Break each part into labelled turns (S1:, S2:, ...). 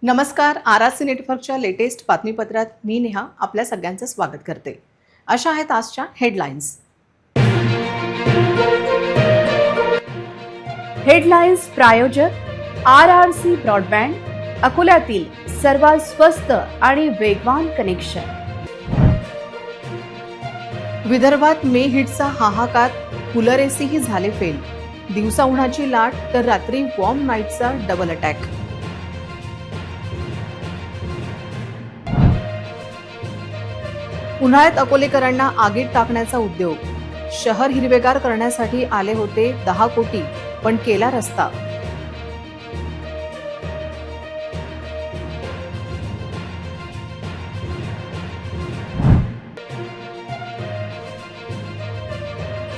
S1: नमस्कार. आरआरसी नेटवर्कच्या लेटेस्ट बातमीपत्रात मी नेहा आपल्या सगळ्यांचं स्वागत करते. अशा आहेत आजच्या हेडलाईन्स.
S2: हेडलाईन्स प्रायोजक आरआरसी ब्रॉडबँड, अकोल्यातील सर्वात स्वस्त आणि वेगवान कनेक्शन.
S1: विदर्भात मे हिटचा हाहाकार, कूलर एसीही झाले फेल. दिवसा उन्हाची लाट तर रात्री वॉर्म नाईटचा डबल अटॅक. उन्हाळ्यात अकोलेकरांना आगीत टाकण्याचा उद्योग. शहर हिरवेगार करण्यासाठी आले होते 10 कोटी, पण केला रस्ता.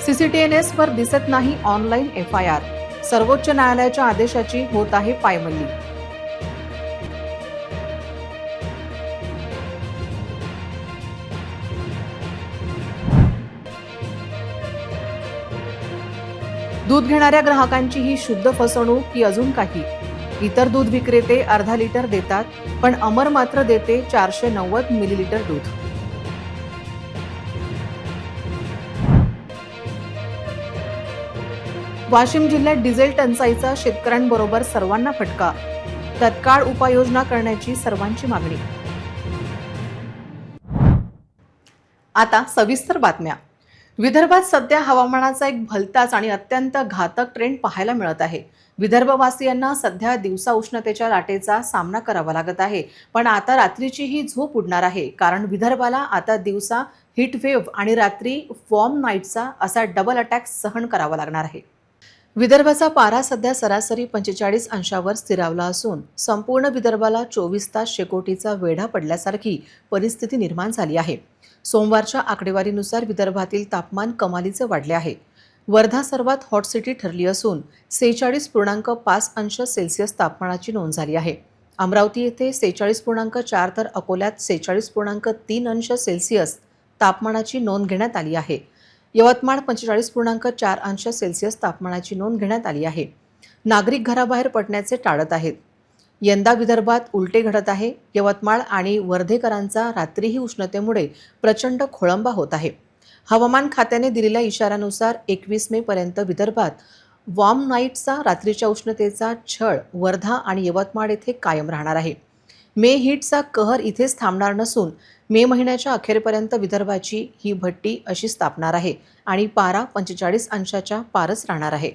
S1: सीसीटीएनएस वर दिसत नाही ऑनलाईन FIR. सर्वोच्च न्यायालयाच्या आदेशाची होत आहे पायमल्ली. दूध घेणाऱ्या ग्राहकांची ही शुद्ध फसवणूक की अजून काही? इतर दूध विक्रेते अर्धा लिटर देतात, पण अमर मात्र देते 490 मिलीलिटर दूध. वाशिम जिल्ह्यात डिझेल टंचाईचा शेतकऱ्यांबरोबर सर्वांना फटका. तत्काळ उपाययोजना करण्याची सर्वांची मागणी. आता सविस्तर बातम्या. विदर्भात सध्या हवामानाचा एक भलताच आणि अत्यंत घातक ट्रेंड पाहायला मिळत आहे. विदर्भवासियांना सध्या दिवसा उष्णतेच्या लाटेचा सामना करावा लागत आहे, पण आता रात्रीचीही झोप उडणार आहे, कारण विदर्भाला आता दिवसा हीट वेव्ह आणि रात्री वॉर्म नाईटचा असा डबल अटॅक सहन करावा लागणार आहे. विदर्भाचा पारा सध्या सरासरी 45 अंशावर स्थिरावला असून संपूर्ण विदर्भाला 24 तास शेकोटीचा वेढा पडल्यासारखी परिस्थिती निर्माण झाली आहे. सोमवारच्या आकडेवारीनुसार विदर्भातील तापमान कमालीचे वाढले आहे. वर्धा सर्वात हॉट सिटी ठरली असून 46.5 अंश सेल्सिअस तापमानाची नोंद झाली आहे. अमरावती येथे 46.4 तर अकोल्यात 46.3 अंश सेल्सिअस तापमानाची नोंद घेण्यात आली आहे. यवतमाळ 45.4 अंश सेल्सिअस तापमानाची नोंद घेण्यात आली आहे. नागरिक घराबाहेर पडण्याचे टाळत आहेत. यंदा विदर्भात उलटे घडत आहे. यवतमाळ आणि वर्धेकरांचा रात्रीही उष्णतेमुळे प्रचंड खोळंबा होत आहे. हवामान खात्याने दिलेल्या इशाऱ्यानुसार 21 मे पर्यंत विदर्भात वॉर्म नाईटचा रात्रीच्या उष्णतेचा छळ वर्धा आणि यवतमाळ येथे कायम राहणार आहे. मे हीटचा कहर इथेच थांबणार नसून मे महिन्याच्या अखेरपर्यंत विदर्भाची ही भट्टी अशीच तापणार आहे आणि पारा 45 अंशाच्या पारच राहणार आहे.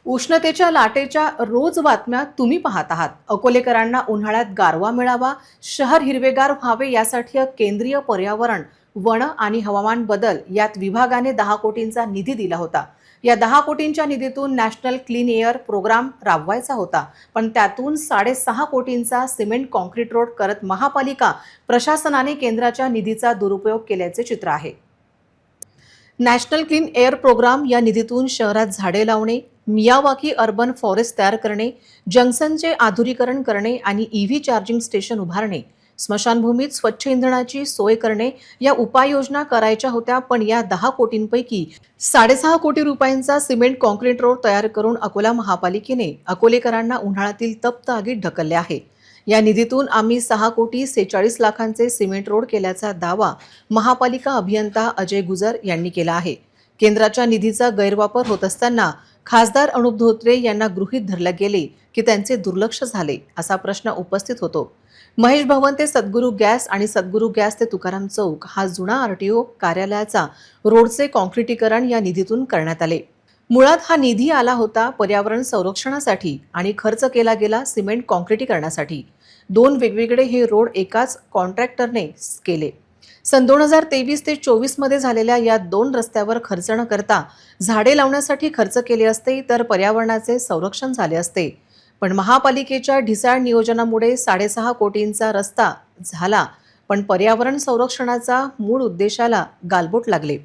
S1: उष्णतेच्या लाटेच्या रोज बातम्या तुम्ही पाहत आहात. अकोलेकरांना उन्हाळ्यात गारवा मिळावा, शहर हिरवेगार व्हावे यासाठी केंद्रीय पर्यावरण, वन आणि हवामान बदल यात विभागाने 10 कोटींचा निधी दिला होता. या 10 कोटींच्या निधीतून नॅशनल क्लीन एअर प्रोग्राम राबवायचा होता, पण त्यातून 6.5 कोटींचा सिमेंट कॉन्क्रीट रोड करत महापालिका प्रशासनाने केंद्राच्या निधीचा दुरुपयोग केल्याचे चित्र आहे. नॅशनल क्लीन एअर प्रोग्राम या निधीतून शहरात झाडे लावणे, मियावाकी अर्बन फॉरेस्ट तयार करणे, जंक्शनचे आधुनिकीकरण करणे आणि EV चार्जिंग स्टेशन उभारणे, स्मशानभूमीत स्वच्छ इंधनाची सोय करणे या उपाययोजना करायच्या होत्या. पण या 10 कोटींपैकी 6.5 कोटी रुपयांचा सिमेंट कॉन्क्रीट रोड तयार करून अकोला महापालिकेने अकोलेकरांना उन्हाळ्यातील तप्त आगीत ढकलले आहे. या निधीतून आम्ही 6 कोटी 46 लाखांचे सिमेंट रोड केल्याचा दावा महापालिका अभियंता अजय गुजर यांनी केला आहे. केंद्राच्या निधीचा गैरवापर होत असताना खासदार अनुप धोत्रे यांना गृहीत धरले गेले की त्यांचे दुर्लक्ष झाले असा प्रश्न उपस्थित होतो. महेश भवन ते सद्गुरू गॅस आणि सद्गुरू गॅस ते तुकाराम चौक हा जुना RTO कार्यालयाचा रोडचे कॉन्क्रिटीकरण या निधीतून करण्यात आले. मुळात हा निधी आला होता पर्यावरण संरक्षणासाठी आणि खर्च केला गेला सिमेंट कॉन्क्रिटीकरणासाठी. 2 वेगवेगळे हे रोड एकाच कॉन्ट्रॅक्टरने केले. सन 2023 ते 24 मध्ये झालेल्या या 2 रस्त्यावर खर्च न करता झाडे लावण्यासाठी खर्च केले असते तर पर्यावरणाचे संरक्षण झाले असते. पण महापालिकेच्या ढिसाळ नियोजनामुळे 6.5 कोटींचा रस्ता झाला, पण पर्यावरण संरक्षणाचा मूळ उद्देशाला गालबोट लागले.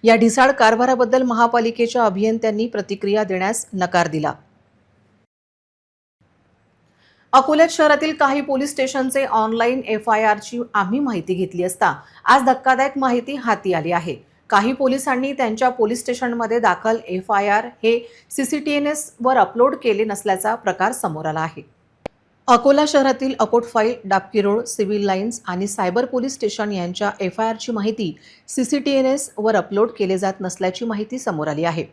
S1: या ढिसाळ कारभाराबद्दल महापालिकेच्या अभियंत्यांनी प्रतिक्रिया देण्यास नकार दिला. अकोल्यात शहरातील काही पोलीस स्टेशनचे ऑनलाईन FIRची आम्ही माहिती घेतली असता आज धक्कादायक माहिती हाती आली आहे. काही पोलिसांनी त्यांच्या पोलीस स्टेशनमध्ये दाखल FIR हे CCTNS वर अपलोड केले नसल्याचा प्रकार समोर आला आहे. अकोला शहरातील Akot File, Dabki road, civil lines आणि सायबर पोलीस स्टेशन यांच्या FIRची माहिती CCTNS वर अपलोड केले जात नसल्याची माहिती समोर आली आहे.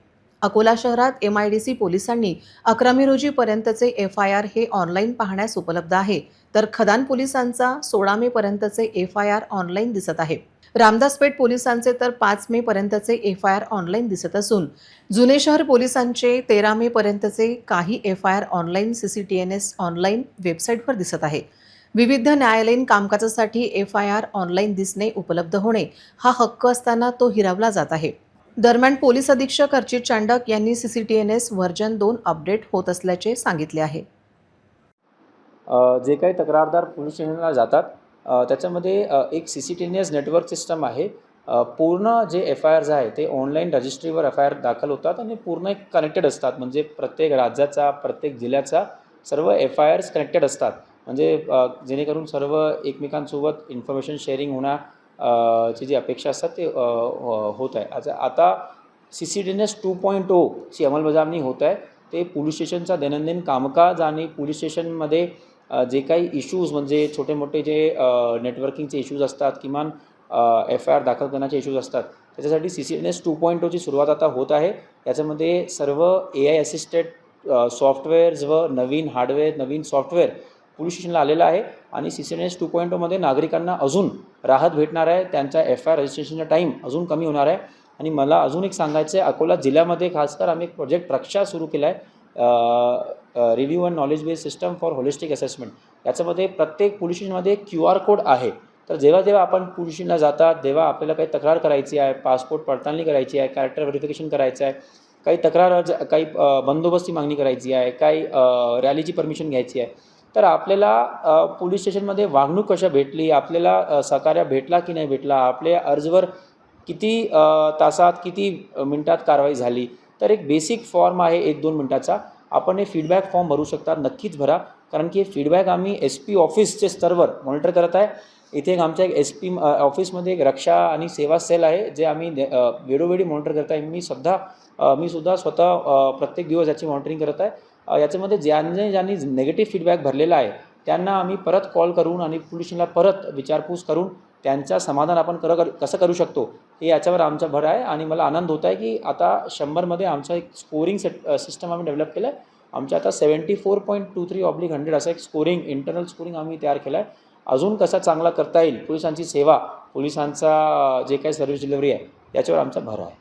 S1: अकोला शहरात MIDC पोलिसांनी 11 मे रोजीपर्यंतचे FIR हे ऑनलाईन पाहण्यास उपलब्ध आहे, तर खदान पोलिसांचा 16 मे पर्यंतचे FIR ऑनलाईन दिसत आहे. रामदासपेठ पोलिसांचे तर 5 मे पर्यंतचे FIR ऑनलाईन दिसत असून जुने शहर पोलिसांचे 13 मे पर्यंतचे काही FIR ऑनलाईन CCTNS ऑनलाईन वेबसाईटवर दिसत आहे. विविध न्यायालयीन कामकाजासाठी FIR ऑनलाईन दिसणे, उपलब्ध होणे हा हक्क असताना तो हिरावला जात आहे. दरम्यान पोलीस अधीक्षक अर्चित चांडक यांनी CCTNS व्हर्जन 2 अपडेट होत असल्याचे सांगितले आहे.
S3: जे काही तक्रारदार पोलीस स्टेशनला जातात त्याच्यामध्ये एक CCTNS नेटवर्क सिस्टम आहे. पूर्ण जे FIRs आहे ते ऑनलाईन रजिस्ट्रीवर FIR दाखल होतात आणि पूर्ण एक कनेक्टेड असतात. म्हणजे प्रत्येक राज्याचा, प्रत्येक जिल्ह्याचा सर्व FIRs कनेक्टेड असतात. म्हणजे जेणेकरून सर्व एकमेकांसोबत इन्फॉर्मेशन शेअरिंग ची जी अपेक्षा असतात ते होत आहे. आता CCTNS 2.0 ची अंमलबजावणी होत आहे. ते पोलीस स्टेशनचा दैनंदिन कामकाज आणि पोलीस स्टेशनमध्ये जे काही इश्यूज म्हणजे छोटे मोठे जे नेटवर्किंगचे इश्यूज असतात, किमान FIR दाखल करण्याचे इश्यूज असतात, त्याच्यासाठी CCTNS 2.0 ची सुरुवात आता होत आहे. याच्यामध्ये सर्व AI असिस्टेड सॉफ्टवेअर्स व नवीन हार्डवेअर, नवीन सॉफ्टवेअर पोलीस स्टेशनला आलेलं आहे आणि CCTNS 2.0 मध्ये नागरिकांना अजून राहत भेटणार आहे. त्यांचा FIR रजिस्ट्रेशनचा टाईम अजून कमी होणार आहे. आणि मला अजून एक सांगायचं आहे, अकोला जिल्ह्यामध्ये खासकर आम्ही एक प्रोजेक्ट रक्षा सुरू केला आहे, review and knowledge based system for holistic assessment. याच्यामध्ये प्रत्येक पोलीस स्टेशनमध्ये एक QR कोड आहे. तर जेव्हा आपण पोलीस स्टेशनला जातात तेव्हा आपल्याला काही तक्रार करायची आहे, पासपोर्ट पडताळणी करायची आहे, कॅरेक्टर व्हेरिफिकेशन करायचं आहे, काही तक्रार काही बंदोबस्ती मागणी करायची आहे, काही रॅलीची परमिशन घ्यायची आहे, तर आपल्याला पोलीस स्टेशनमध्ये वागणूक कशा भेटली, आपल्याला सहकार्य भेटला की नाही भेटला, आपल्या अर्जवर किती तासात किती मिनटात कारवाई झाली, तर एक बेसिक फॉर्म आहे 1-2 मिनटाचा. आपण हे फीडबॅक फॉर्म भरू शकता, नक्कीच भरा. कारण की हे फीडबॅक आम्ही SP ऑफिसचे स्तरवर मॉनिटर करत आहे. इथे एक आमच्या एक SP ऑफिसमध्ये एक रक्षा आणि सेवा सेल आहे, जे आम्ही वेळोवेळी मॉनिटर करत आहे. मी सुद्धा स्वतः प्रत्येक दिवस याची मॉनिटरिंग करत आहे. याच्यामध्ये ज्यांनी नेगेटिव्ह फीडबॅक भरलेला आहे त्यांना आम्ही परत कॉल करून आणि पोलीस स्टेशनला परत विचारपूस करून त्यांचा समाधान आपण कसं करू शकतो हे याच्यावर आमचा भर आहे. आणि मला आनंद होत आहे की आता 100मध्ये आमचा एक स्कोरिंग सिस्टम आम्ही डेव्हलप केलं आहे. आमच्या आता 74.23/100 असा एक इंटरनल स्कोरिंग आम्ही तयार केला आहे. अजून कसा चांगला करता येईल पोलिसांची सेवा, पोलिसांचा जे काही सर्व्हिस डिलिव्हरी आहे याच्यावर आमचा भर आहे.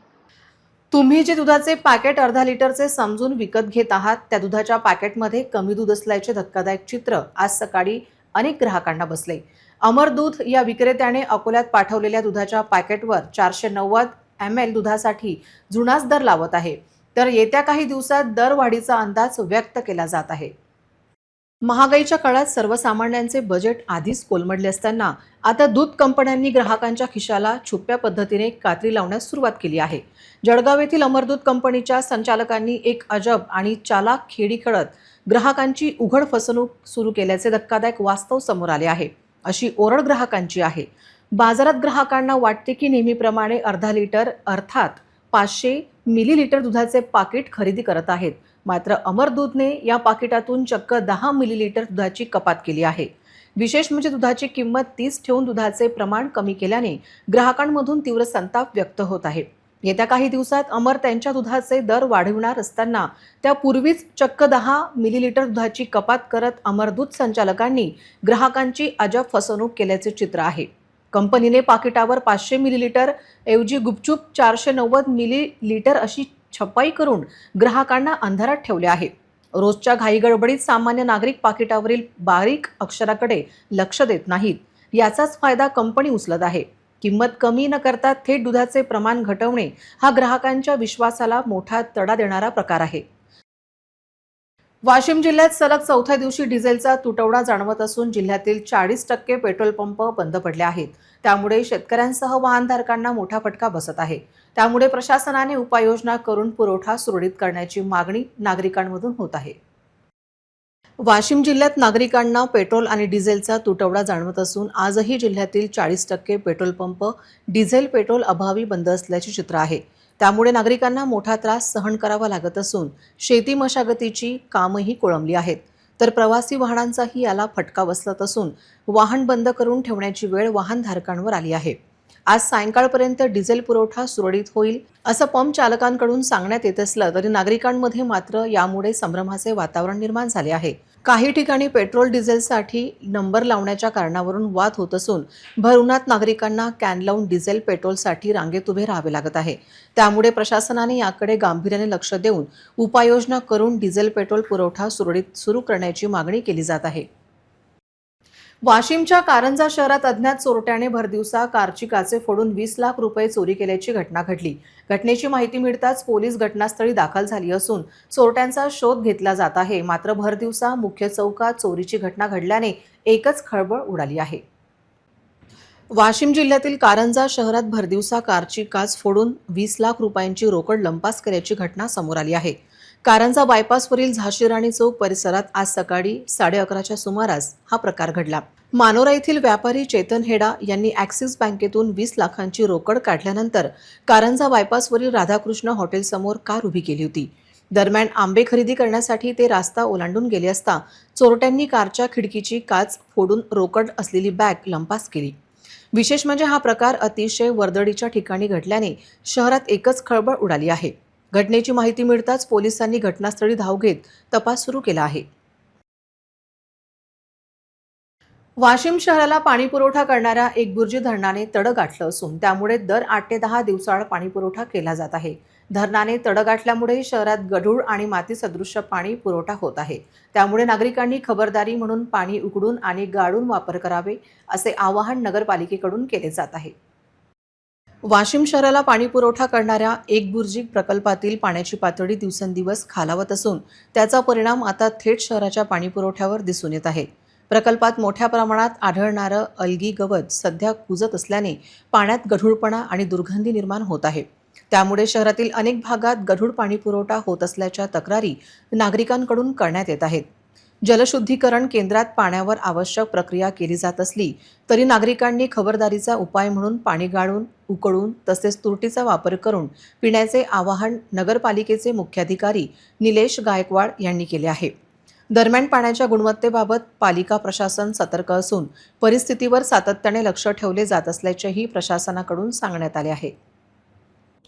S1: तुम्ही जे दुधाचे पॅकेट अर्धा लिटरचे समजून विकत घेत आहात, त्या दुधाच्या पॅकेटमध्ये कमी दूध असल्याचे धक्कादायक चित्र आज सकाळी अनेक ग्राहकांना बसले. अमर दूध या विक्रेत्याने अकोल्यात पाठवलेल्या दुधाच्या पॅकेटवर 490 ml दुधासाठी जुनाच दर लावत आहे. तर येत्या काही दिवसात दरवाढीचा अंदाज व्यक्त केला जात आहे. महागाईच्या काळात सर्वसामान्यांचे बजेट आधीच कोलमडले असताना आता दूध कंपन्यांनी ग्राहकांच्या खिशाला छुप्या पद्धतीने कात्री लावण्यास सुरुवात केली आहे. जळगाव येथील अमरदूध कंपनीच्या संचालकांनी एक अजब आणि चालाख खेळी खेळत ग्राहकांची उघड फसवणूक सुरू केल्याचे धक्कादायक वास्तव समोर आले आहे. अशी ओरड ग्राहकांची आहे. बाजारात ग्राहकांना वाटते की नेहमीप्रमाणे अर्धा लिटर अर्थात 500 मिलीलिटर दुधाचे पाकिट खरेदी करत आहेत. मात्र अमर दूधने या पाकिटातून चक्क 10 मिलीलिटर दुधाची कपात केली आहे. विशेष म्हणजे दुधाची किंमत 30 ठेवून दुधाचे प्रमाण कमी केल्याने ग्राहकांमधून तीव्र संताप व्यक्त होत आहे. येत्या काही दिवसात अमर त्यांच्या दुधाचे दर वाढविणार असताना त्यापूर्वीच चक्क 10 मिलीलिटर दुधाची कपात करत अमर दूध संचालकांनी ग्राहकांची अजब फसवणूक केल्याचे चित्र आहे. कंपनीने पाकिटावर 500 मिलीलिटर ऐवजी गुपचूप 490 मिलीलिटर अशी छपाई करून ग्राहकांना अंधारात ठेवले आहे. रोजच्या घाईगडबडीत सामान्य नागरिक पाकिटावरील बारीक अक्षराकडे लक्ष देत नाहीत. याचाच फायदा कंपनी उचलत आहे. किंमत कमी न करता थेट दुधाचे प्रमाण घटवणे हा ग्राहकांच्या विश्वासाला मोठा तडा देणारा प्रकार आहे. वाशिम जिल्ह्यात सलग 4थ्या दिवशी डिझेलचा तुटवडा जाणवत असून जिल्ह्यातील 40% पेट्रोल पंप बंद पडले आहेत. त्यामुळे शेतकऱ्यांसह वाहनधारकांना मोठा फटका बसत आहे. त्यामुळे प्रशासनाने उपाययोजना करून पुरवठा सुरळीत करण्याची मागणी नागरिकांमधून होत आहे. वाशिम जिल्ह्यात नागरिकांना पेट्रोल आणि डिझेलचा तुटवडा जाणवत असून आजही जिल्ह्यातील 40% पेट्रोल पंप डिझेल पेट्रोल अभावी बंद असल्याचे चित्र आहे. त्यामुळे नागरिकांना मोठा त्रास सहन करावा लागत असून शेती मशागतीची कामही खोळंबली आहेत. तर प्रवासी वाहनांचाही याला फटका बसत असून वाहन बंद करून ठेवण्याची वेळ वाहनधारकांवर आली आहे. आज सायंकाळपर्यंत डिझेल पुरवठा सुरळीत होईल असं पंप चालकांकडून सांगण्यात येत असलं तरी नागरिकांमध्ये मात्र यामुळे संभ्रमाचे वातावरण निर्माण झाले आहे. काही ठिकाणी पेट्रोल डिझेलसाठी नंबर लावण्याच्या कारणावरून वाद होत असून भरउन्हात नागरिकांना कॅन लावून डिझेल पेट्रोलसाठी रांगेत उभे राहावे लागत आहे. त्यामुळे प्रशासनाने याकडे गांभीर्याने लक्ष देऊन उपाययोजना करून डिझेल पेट्रोल पुरवठा सुरळीत सुरू करण्याची मागणी केली जात आहे. वाशिमच्या कारंजा शहरात अज्ञात चोरट्याने भरदिवसा कारची काचे फोडून 20 लाख रुपये चोरी केल्याची घटना घडली. घटनेची माहिती मिळताच पोलीस घटनास्थळी दाखल झाली असून चोरट्यांचा शोध घेतला जात आहे. मात्र भरदिवसा मुख्य चौकात चोरीची घटना घडल्याने एकच खळबळ उडाली आहे. वाशिम जिल्ह्यातील कारंजा शहरात भरदिवसा कारची काच फोडून 20 लाख रुपयांची रोकड लंपास केल्याची घटना समोर आली आहे. कारंजा बायपासवरील झाशी राणी चौक परिसरात आज सकाळी 11:30च्या सुमारास हा प्रकार घडला. मानोरा येथील व्यापारी चेतन हेडा यांनी ॲक्सिस बँकेतून 20 लाखांची रोकड काढल्यानंतर कारंजा बायपासवरील राधाकृष्ण हॉटेलसमोर कार उभी केली होती. दरम्यान आंबे खरेदी करण्यासाठी ते रास्ता ओलांडून गेले असता चोरट्यांनी कारच्या खिडकीची काच फोडून रोकड असलेली बॅग लंपास केली. विशेष म्हणजे हा प्रकार अतिशय वर्दळीच्या ठिकाणी घडल्याने शहरात एकच खळबळ उडाली आहे. घटनेची माहिती मिळताच पोलिसांनी घटनास्थळी धाव घेत तपास सुरू केला आहे. वाशिम शहराला पाणी पुरवठा करणाऱ्या एकबुर्जी धरणाने तड गाठलं असून त्यामुळे दर 8 ते 10 दिवसाआड पाणी पुरवठा केला जात आहे. धरणाने तड गाठल्यामुळे शहरात गढूळ आणि माती सदृश्य पाणी पुरवठा होत आहे. त्यामुळे नागरिकांनी खबरदारी म्हणून पाणी उकडून आणि गाळून वापर करावे असे आवाहन नगरपालिकेकडून केले जात आहे. वाशिम शहराला पाणी पुरवठा करणाऱ्या एकबुर्जी प्रकल्पातील पाण्याची पातळी दिवसेंदिवस खालावत असून त्याचा परिणाम आता थेट शहराच्या पाणी पुरवठ्यावर दिसून येत आहे. प्रकल्पात मोठ्या प्रमाणात आढळणारं अलगी गवत सध्या कुजत असल्याने पाण्यात गढूळपणा आणि दुर्गंधी निर्माण होत आहे. त्यामुळे शहरातील अनेक भागात गढूळ पाणी पुरवठा होत असल्याच्या तक्रारी नागरिकांकडून करण्यात येत आहेत. जलशुद्धीकरण केंद्रात पाण्यावर आवश्यक प्रक्रिया केली जात असली तरी नागरिकांनी खबरदारीचा उपाय म्हणून पाणी गाळून, उकळून तसेच तुरटीचा वापर करून पिण्याचे आवाहन नगरपालिकेचे मुख्याधिकारी निलेश गायकवाड यांनी केले आहे. दरम्यान पाण्याच्या गुणवत्तेबाबत पालिका प्रशासन सतर्क असून परिस्थितीवर सातत्याने लक्ष ठेवले जात असल्याचेही प्रशासनाकडून सांगण्यात आले आहे.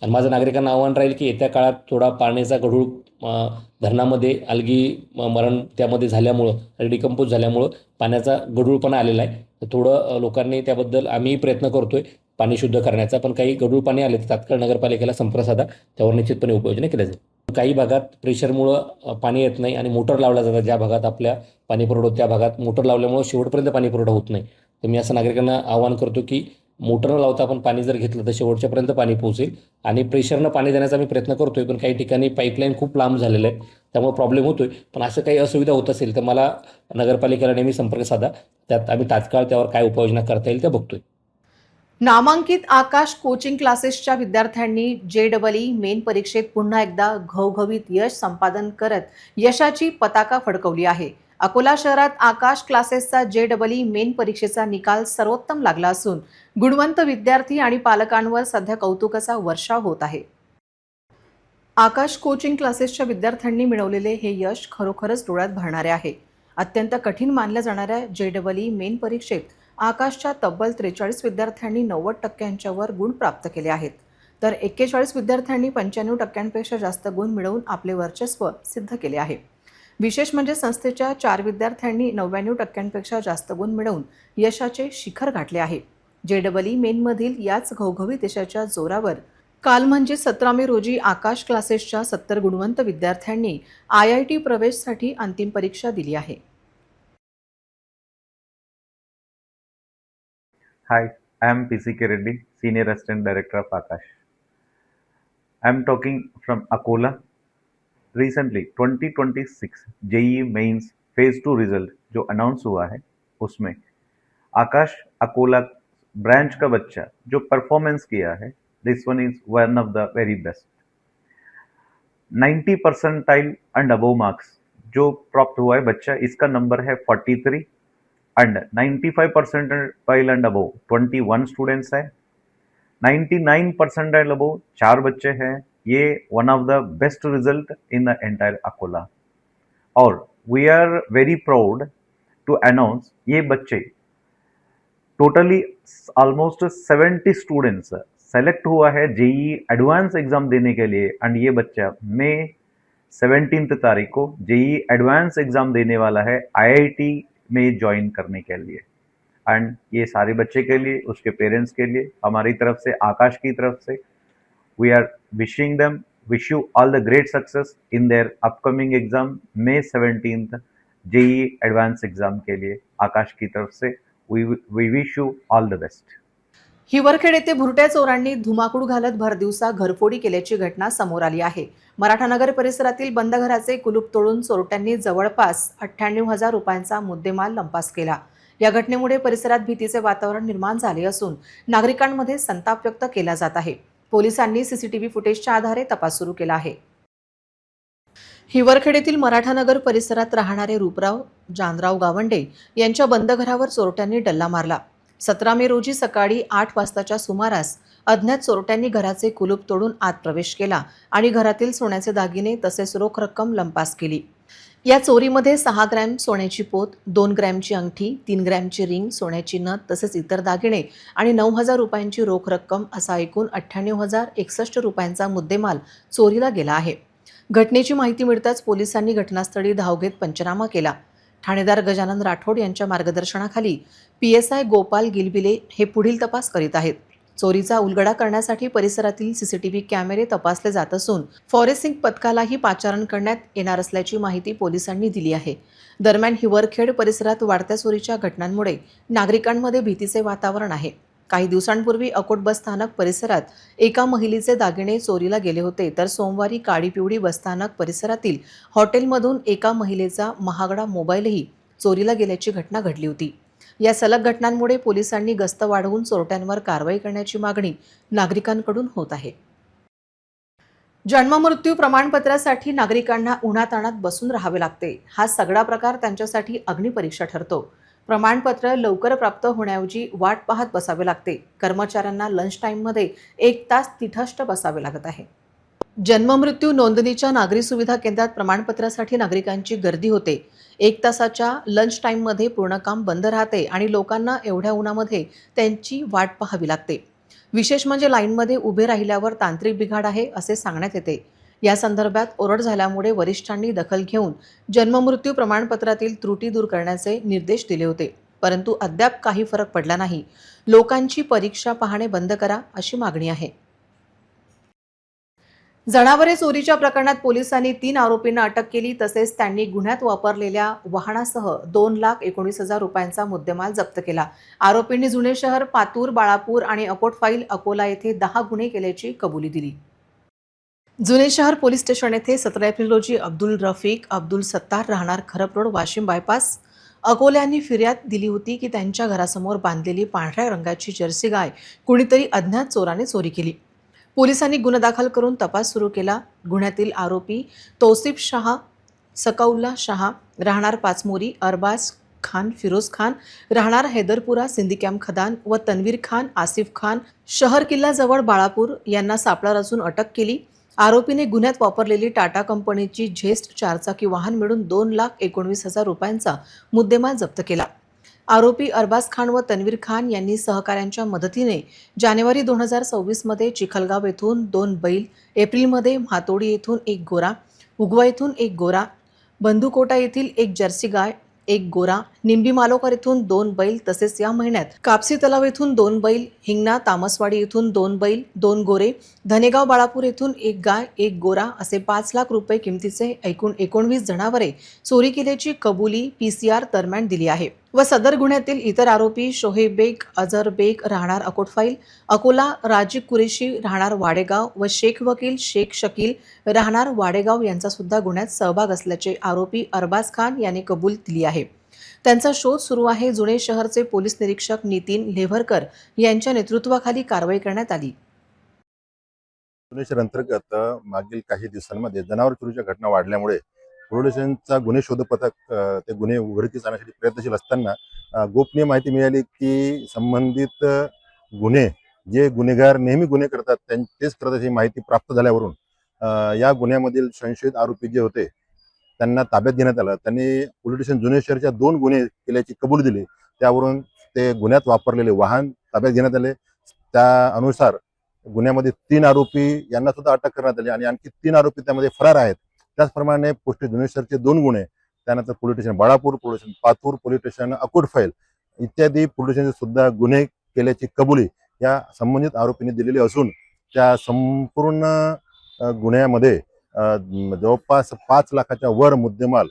S4: आणि माझं नागरिकांना आव्हान राहील की येत्या काळात थोडा पाण्याचा गढूळ धरणामध्ये अलगी मरण त्यामध्ये झाल्यामुळं डिकम्पोज झाल्यामुळं पाण्याचा गढूळपणा आलेला आहे. तर थोडं लोकांनी त्याबद्दल आम्हीही प्रयत्न करतोय पाणी शुद्ध करण्याचा, पण काही गढूळ पाणी आले तर तात्काळ नगरपालिकेला संपर्क साधा, त्यावर निश्चितपणे उपाययोजना केल्या जाईल. काही भागात प्रेशरमुळं पाणी येत नाही आणि मोटर लावल्या जातात. ज्या भागात आपल्या पाणी पुरवठा त्या भागात मोटर लावल्यामुळं शेवटपर्यंत पाणी पुरवठा होत नाही. तर मी असं नागरिकांना आवाहन करतो की मोटर न लावता आपण पाणी जर घेतलं तर शेवटच्यापर्यंत पाणी पोहोचेल. आणि प्रेशरनं पाणी देण्याचा मी प्रयत्न करतोय, पण काही ठिकाणी पाईपलाईन खूप लांब झालेलं आहे, त्यामुळे प्रॉब्लेम होतोय. पण असं काही असुविधा होत असेल तर मला नगरपालिकेला नेहमी संपर्क साधा, त्यात आम्ही तात्काळ त्यावर काय उपाययोजना करता येईल त्या बघतोय.
S1: नामांकित आकाश कोचिंग क्लासेसच्या विद्यार्थ्यांनी JEE मेन परीक्षेत पुन्हा एकदा घवघवीत यश संपादन करत यशाची पताका फडकवली आहे. अकोला शहरात आकाश क्लासेसचा JEE मेन परीक्षेचा निकाल सर्वोत्तम लागला असून गुणवंत विद्यार्थी आणि पालकांवर सध्या कौतुकाचा वर्षाव होत आहे. आकाश कोचिंग क्लासेसच्या विद्यार्थ्यांनी मिळवलेले हे यश खरोखरच डोळ्यात भरणारे आहे. अत्यंत कठीण मानल्या जाणाऱ्या JEE मेन परीक्षेत आकाशच्या तब्बल 43 विद्यार्थ्यांनी 90% वर गुण प्राप्त केले आहेत, तर 41 विद्यार्थ्यांनी 95% जास्त गुण मिळवून आपले वर्चस्व सिद्ध केले आहे. विशेष म्हणजे संस्थेच्या 4 विद्यार्थ्यांनी 99% जास्त गुण मिळवून यशाचे शिखर गाठले आहे. JEE मेनमधील याच घवघवीत यशाच्या जोरावर काल म्हणजे 17 मे रोजी आकाश क्लासेसच्या 70 गुणवंत विद्यार्थ्यांनी IIT प्रवेशसाठी अंतिम परीक्षा दिली आहे.
S5: Hi, I am PCK Reddy, Senior Assistant Director of Akash. I am talking from Akola. Recently 2026 JEE Mains Phase 2 result जो अनाउंस हुआ है उसमें आकाश अकोला ब्रांच का बच्चा जो परफॉर्मेंस किया है, this one is one of the very best. 90 percentile and above marks जो प्राप्त हुआ है बच्चा, इसका नंबर है 43 एंड 95 परसेंटाइल एंड अबव 21 स्टूडेंट्स है। 99 परसेंटाइल अबव 4 बच्चे हैं। ये one of the best result in the entire Akola और we are very proud to announce ये बच्चे टोटली ऑलमोस्ट 70 स्टूडेंट्स सेलेक्ट हुआ है जेई एडवांस एग्जाम देने के लिए एंड ये बच्चा मई 17 तारीख को जेई एडवांस एग्जाम देने वाला है आईआईटी में ज्वाइन करने के लिए। एंड ये सारे बच्चे के लिए, उसके पेरेंट्स के लिए हमारी तरफ से, आकाश की तरफ से we are wish you all the great success in their upcoming exam May 17 JEE advance exam के लिए। आकाश की तरफ से we wish you all the best.
S1: Hiwarkhed येथे भुरट्या चोरांनी धुमाकूळ घालत भरदिवसा घरफोडी केल्याची घटना समोर आली आहे। मराठा नगर परिसरातील बंद घराचे कुलूप तोडून चोरट्यांनी जवळपास 98,000 रुपयांचा मुद्देमाल लंपास केला। या घटनेमुळे परिसरात भीतीचे वातावरण निर्माण झाले असून नागरिकांमध्ये संताप व्यक्त केला जात आहे। पोलिसांनी सीसीटीव्ही फुटेजच्या आधारे तपास सुरू केला आहे। हिवरखेड येथील मराठा नगर परिसरात राहणारे रूपराव जानराव गावंडे यांच्या बंद घरावर चोरट्यांनी डल्ला मारला। 17 मे रोजी सकाळी 8 वाजताच्या सुमारास अज्ञात चोरट्यांनी घराचे कुलूप तोडून आत प्रवेश केला आणि घरातील सोन्याचे दागिने तसेच रोख रक्कम लंपास केली। या चोरीमध्ये 6 ग्रॅम सोन्याची पोत, 2 ग्रॅमची अंगठी, 3 ग्रॅमची रिंग, सोन्याची नथ तसेच इतर दागिने आणि 9,000 रुपयांची रोख रक्कम असा एकूण 98,061 रुपयांचा मुद्देमाल चोरीला गेला आहे। घटनेची माहिती मिळताच पोलिसांनी घटनास्थळी धाव घेत पंचनामा केला। ठाणेदार गजानन राठोड यांच्या मार्गदर्शनाखाली पीएसआय गोपाल गिलबिले हे पुढील तपास करीत आहेत। चोरीचा उलगडा करण्यासाठी परिसरातील सीसीटीव्ही कॅमेरे तपासले जात असून फॉरेन्सिक पथकालाही पाचारण करण्यात येणार असल्याची माहिती पोलिसांनी दिली आहे। दरम्यान हिवरखेड परिसरात वाढत्या चोरीच्या घटनांमुळे नागरिकांमध्ये भीतीचे वातावरण आहे। काही दिवसांपूर्वी अकोट बस स्थानक परिसरात एका महिलेचे दागिने चोरीला गेले होते, तर सोमवारी काळीपिवळी बस स्थानक परिसरातील हॉटेलमधून एका महिलेचा महागडा मोबाईलही चोरीला गेल्याची घटना घडली होती। या सलग घटनांमुळे पोलिसांनी गस्त वाढवून चोरट्यांवर कारवाई करण्याची मागणी नागरिकांकडून होत आहे। जन्ममृत्यू प्रमाणपत्रासाठी नागरिकांना उन्हाताणात बसून राहावे लागते। हा सगळा प्रकार त्यांच्यासाठी अग्निपरीक्षा ठरतो। प्रमाणपत्र लवकर प्राप्त होण्याऐवजी वाट पाहत बसावे लागते। कर्मचाऱ्यांना लंच टाईममध्ये 1 तास तिठष्ट बसावे लागत आहे। जन्ममृत्यू नोंदणीच्या नागरी सुविधा केंद्रात प्रमाणपत्रासाठी नागरिकांची गर्दी होते। 1 तासाच्या लंच टाईममध्ये पूर्ण काम बंद राहते आणि लोकांना एवढ्या उन्हामध्ये त्यांची वाट पाहावी लागते। विशेष म्हणजे लाईनमध्ये उभे राहिल्यावर तांत्रिक बिघाड आहे असे सांगण्यात येते। या संदर्भात ओरड झाल्यामुळे वरिष्ठांनी दखल घेऊन जन्ममृत्यू प्रमाणपत्रातील त्रुटी दूर करण्याचे निर्देश दिले होते, परंतु अद्याप काही फरक पडला नाही। लोकांची परीक्षा पाहणे बंद करा अशी मागणी आहे। जनावरे चोरीच्या प्रकरणात पोलिसांनी 3 आरोपींना अटक केली, तसेच त्यांनी गुन्ह्यात वापरलेल्या वाहनासह 2,19,000 रुपयांचा मुद्देमाल जप्त केला। आरोपींनी जुने शहर, पातूर, बाळापूर आणि अकोट फाईल अकोला येथे 10 गुन्हे केल्याची कबुली दिली। जुने शहर पोलीस स्टेशन येथे 17 एप्रिल रोजी अब्दुल रफीक अब्दुल सत्तार राहणार खरप रोड वाशिम बायपास अकोला यांनी फिर्याद दिली होती की त्यांच्या घरासमोर बांधलेली पांढऱ्या रंगाची जर्सी गाय कुणीतरी अज्ञात चोराने चोरी केली। पोलिसांनी गुन्हा दाखल करून तपास सुरू केला। गुन्ह्यातील आरोपी तौसिफ शाह, सकौल्ला शाह राहणार पाचमोरी, अरबाज खान फिरोज खान राहणार हैदरपुरा सिंदीकॅम्प खदान व तन्वीर खान आसिफ खान शहर किल्ला जवळ बाळापूर यांना सापळा रचून अटक केली। आरोपीने गुन्ह्यात वापरलेली टाटा कंपनीची झेस्ट 4 चाकी वाहन मिळून 2,19,000 रुपयांचा मुद्देमाल जप्त केला। आरोपी अरबाज खान व तन्वीर खान यांनी सहकाऱ्यांच्या मदतीने जानेवारी 2024 मध्ये चिखलगाव येथून 2 बैल, एप्रिलमध्ये म्हातोडी येथून 1 गोरा, उगवा येथून 1 गोरा, बंधुकोटा येथील 1 जर्सी गाय, 1 गोरा, निंबी मालोकर येथून 2 बैल तसेच या महिन्यात कापसी तलाव येथून 2 बैल, हिंगणा तामसवाडी येथून 2 बैल, 2 गोरे, धनेगाव बाळापूर येथून 1 गाय, 1 गोरा असे 5 लाख रुपये किमतीचे एकूण 19 जनावरे चोरी केल्याची कबुली PCR दरम्यान दिली आहे व सदर गुन्ह्यातील इतर आरोपी शोहेब बेग, अझर बेग राहणार अकोट फाईल अकोला, राजीव कुरेशी राहणार वाडेगाव व शेख वकील शेख शकील राहणार वाडेगाव यांचा सुद्धा गुन्ह्यात सहभाग असल्याचे आरोपी अरबाज खान यांनी कबूल दिली आहे। त्यांचा शोध सुरू आहे। जुने शहरचे पोलीस निरीक्षक नितीन लेव्हरकर यांच्या नेतृत्वाखाली कारवाई करण्यात आली।
S6: जुने शहर अंतर्गत मागील काही दिवसांमध्ये जनावर चोरीच्या घटना वाढल्यामुळे पोलीस स्टेशनचा गुन्हे शोध पथक ते गुन्हे उघडकीस आणण्यासाठी प्रयत्नशील असताना गोपनीय माहिती मिळाली की संबंधित गुन्हे जे गुन्हेगार नेहमी गुन्हे करतात तेच करतात अशी माहिती प्राप्त झाल्यावरून या गुन्ह्यामधील संशयित आरोपी जे होते त्यांना ताब्यात घेण्यात आलं. त्यांनी पोलीस स्टेशन जुने शहरच्या 2 गुन्हे केल्याची कबुली दिली. त्यावरून ते गुन्ह्यात वापरलेले वाहन ताब्यात घेण्यात आले. त्या अनुसार गुन्ह्यामध्ये 3 आरोपी यांना सुद्धा अटक करण्यात आली आणि आणखी 3 आरोपी त्यामध्ये फरार आहेत. त्याचप्रमाणे पोस्ट जुने शहरचे 2 गुन्हे, त्यानंतर police station Balapur, police station Patur, police station Akotfail इत्यादी पोलीस स्टेशनचे सुद्धा गुन्हे केल्याची कबुली या संबंधित आरोपींनी दिलेली असून त्या संपूर्ण गुन्ह्यामध्ये जवळपास 5 लाखाच्या वर मुद्देमाल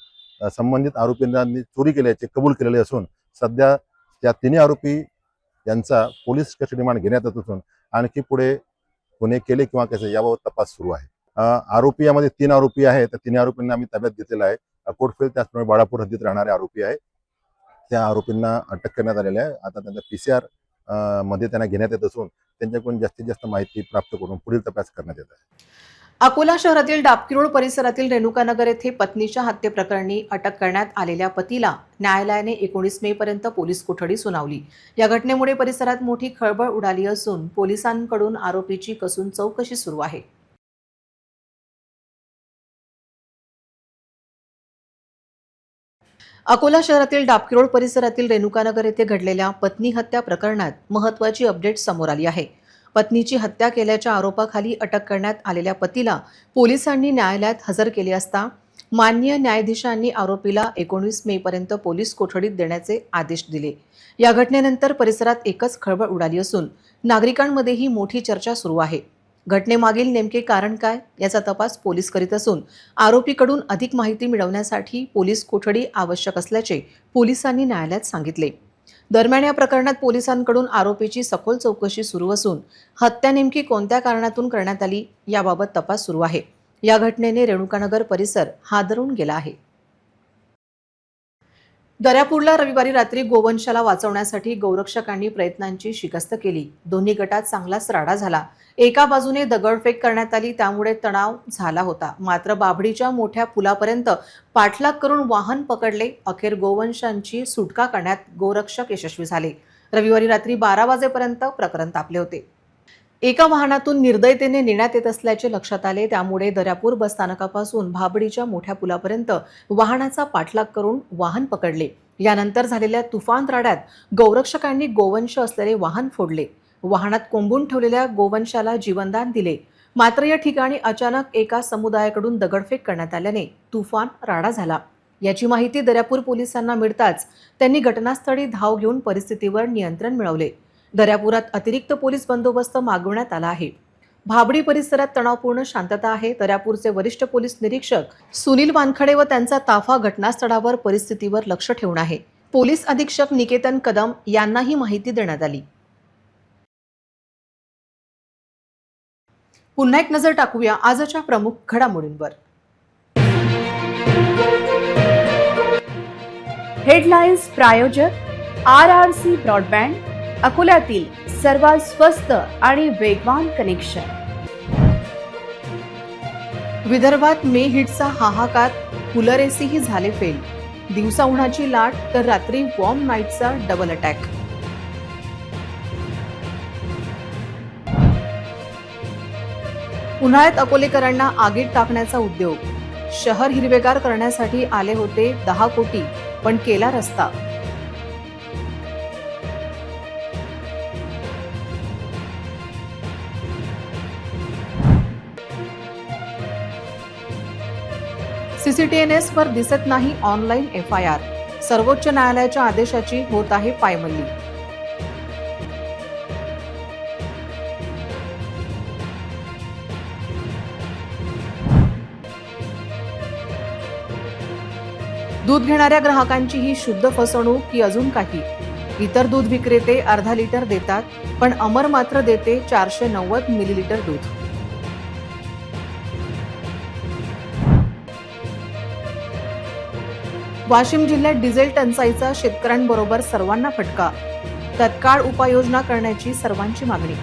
S6: संबंधित आरोपींनी चोरी केल्याचे कबूल केलेले असून सध्या त्या 3 आरोपी यांचा पोलीस कस्टडी रिमांड घेण्यात येत असून आणखी पुढे गुन्हे केले किंवा कसे याबाबत तपास सुरू आहे. आरोपी यामध्ये 3 आरोपी आहेत. त्या 3 आरोपींना आम्ही ताब्यात घेतलेला आहे. अकोटफैल त्याचप्रमाणे बाळापूर हद्दीत राहणारे आरोपी आहे. त्या आरोपींना अटक करण्यात आलेली आहे. आता त्यांचा PCR मध्ये त्यांना घेण्यात येत असून त्यांच्याकडून जास्तीत जास्त माहिती प्राप्त करून पुढील तपास करण्यात येत आहे.
S1: अकोला शहरातील डाबकिरोड परिसरातील रेणुकानगर येथे पत्नीच्या हत्येप्रकरणी अटक करण्यात आलेल्या पतीला न्यायालयाने 19 मे पर्यंत पोलीस कोठडी सुनावली. या घटनेमुळे परिसरात मोठी खळबळ उडाली असून पोलिसांकडून आरोपीची कसून चौकशी सुरू आहे. अकोला शहरातील डाबकिरोड परिसरातील रेणुकानगर येथे घडलेल्या पत्नी हत्या प्रकरणात महत्त्वाची अपडेट समोर आली आहे. पत्नीची हत्या केल्याच्या आरोपाखाली अटक करण्यात आलेल्या पतीला पोलिसांनी न्यायालयात हजर केले असता माननीय न्यायाधीशांनी आरोपीला 19 मे पर्यंत पोलीस कोठडीत देण्याचे आदेश दिले. या घटनेनंतर परिसरात एकच खळबळ उडाली असून नागरिकांमध्येही मोठी चर्चा सुरू आहे. घटनेमागील नेमके कारण काय याचा तपास पोलीस करीत असून आरोपीकडून अधिक माहिती मिळवण्यासाठी पोलीस कोठडी आवश्यक असल्याचे पोलिसांनी न्यायालयात सांगितले. दरम्यान या प्रकरणात पोलिसांकडून आरोपीची सखोल चौकशी सुरू असून हत्या नेमकी कोणत्या कारणातून करण्यात आली याबाबत तपास सुरू आहे. या घटनेने रेणुकानगर परिसर हादरून गेला आहे. दर्यापूरला रविवारी रात्री गोवंशाला वाचवण्यासाठी गौरक्षकांनी प्रयत्नांची शिकस्त केली. दोन्ही गटात चांगलाच राडा झाला. एका बाजूने दगडफेक करण्यात आली, त्यामुळे तणाव झाला होता. मात्र बाभडीच्या मोठ्या पुलापर्यंत पाठलाग करून वाहन पकडले. अखेर गोवंशांची सुटका करण्यात गोरक्षक यशस्वी झाले. रविवारी रात्री 12 वाजेपर्यंत प्रकरण तापले होते. एका वाहनातून निर्दयतेने नेण्यात येत असल्याचे लक्षात आले. त्यामुळे दर्यापूर बसस्थानकापासून भाबडीच्या मोठ्या पुलापर्यंत वाहनाचा पाठलाग करून वाहन पकडले. यानंतर झालेल्या तुफान राड्यात गौरक्षकांनी गोवंश असलेले वाहन फोडले. वाहनात कोंबून ठेवलेल्या गोवंशाला जीवनदान दिले. मात्र या ठिकाणी अचानक एका समुदायाकडून दगडफेक करण्यात आल्याने तुफान राडा झाला. याची माहिती दर्यापूर पोलिसांना मिळताच त्यांनी घटनास्थळी धाव घेऊन परिस्थितीवर नियंत्रण मिळवले. दर्यापुरात अतिरिक्त पोलीस बंदोबस्त मागवण्यात आला आहे. भाबडी परिसरात तणावपूर्ण शांतता आहे. दर्यापूरचे वरिष्ठ पोलीस निरीक्षक सुनील वानखडे व त्यांचा ताफा घटनास्थळावर परिस्थितीवर लक्ष ठेवून आहे. पोलीस अधीक्षक निकेतन कदम यांनाही माहिती देण्यात आली. पुन्हा एक नजर टाकूया आजच्या प्रमुख घडामोडींवर.
S2: हेडलाईन्स प्रायोजक RRC ब्रॉडबँड, अकोल्यातील सर्वात स्वस्त आणि वेगवान कनेक्शन.
S1: विदर्भात मे हिटचा हाहाकार, कूलर एसीही झाले फेल. दिवसा उन्हाची लाट तर रात्री वॉर्म नाईटचा डबल अटॅक. उन्हाळ्यात अकोलेकरांना आगीत टाकण्याचा उद्योग. शहर हिरवेगार करण्यासाठी आले होते 10 कोटी, पण केला रस्ता. CCTNS वर दिसत नाही ऑनलाईन FIR. सर्वोच्च न्यायालयाच्या आदेशाची होत आहे पायमल्ली. दूध घेणाऱ्या ग्राहकांची ही शुद्ध फसवणूक की अजून काही? इतर दूध विक्रेते अर्धा लिटर देतात, पण अमर मात्र देते 490 मिलीलिटर दूध. वाशिम जिल्ह्यात डिझेल टंचाईचा शेतकऱ्यांबरोबर सर्वांना फटका. तत्काळ उपाययोजना करण्याची सर्वांची मागणी.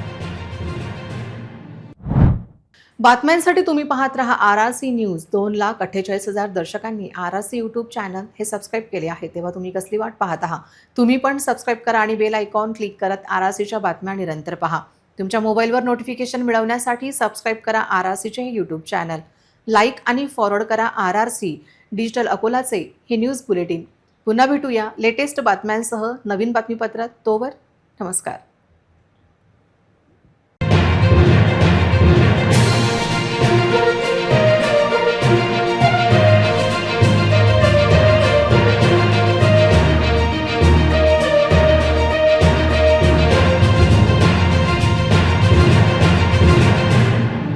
S1: बातम्यांसाठी तुम्ही पाहत रहा RRC news. 2,48,000 दर्शकांनी RRC YouTube channel हे सबस्क्राईब केले आहे. तेव्हा तुम्ही कसली वाट पाहत आहात? तुम्ही पण सबस्क्राईब करा आणि बेल आयकॉन क्लिक करत RRCच्या बातम्या निरंतर पहा. तुमच्या मोबाईलवर नोटिफिकेशन मिळवण्यासाठी सबस्क्राईब करा RRCचे हे यूट्यूब चॅनल. लाईक आणि फॉरवर्ड करा RRC डिजिटल अकोलाचे हे न्यूज बुलेटिन. पुन्हा भेटूया लेटेस्ट बातम्यांसह नवीन बातमीपत्रात. तोवर नमस्कार.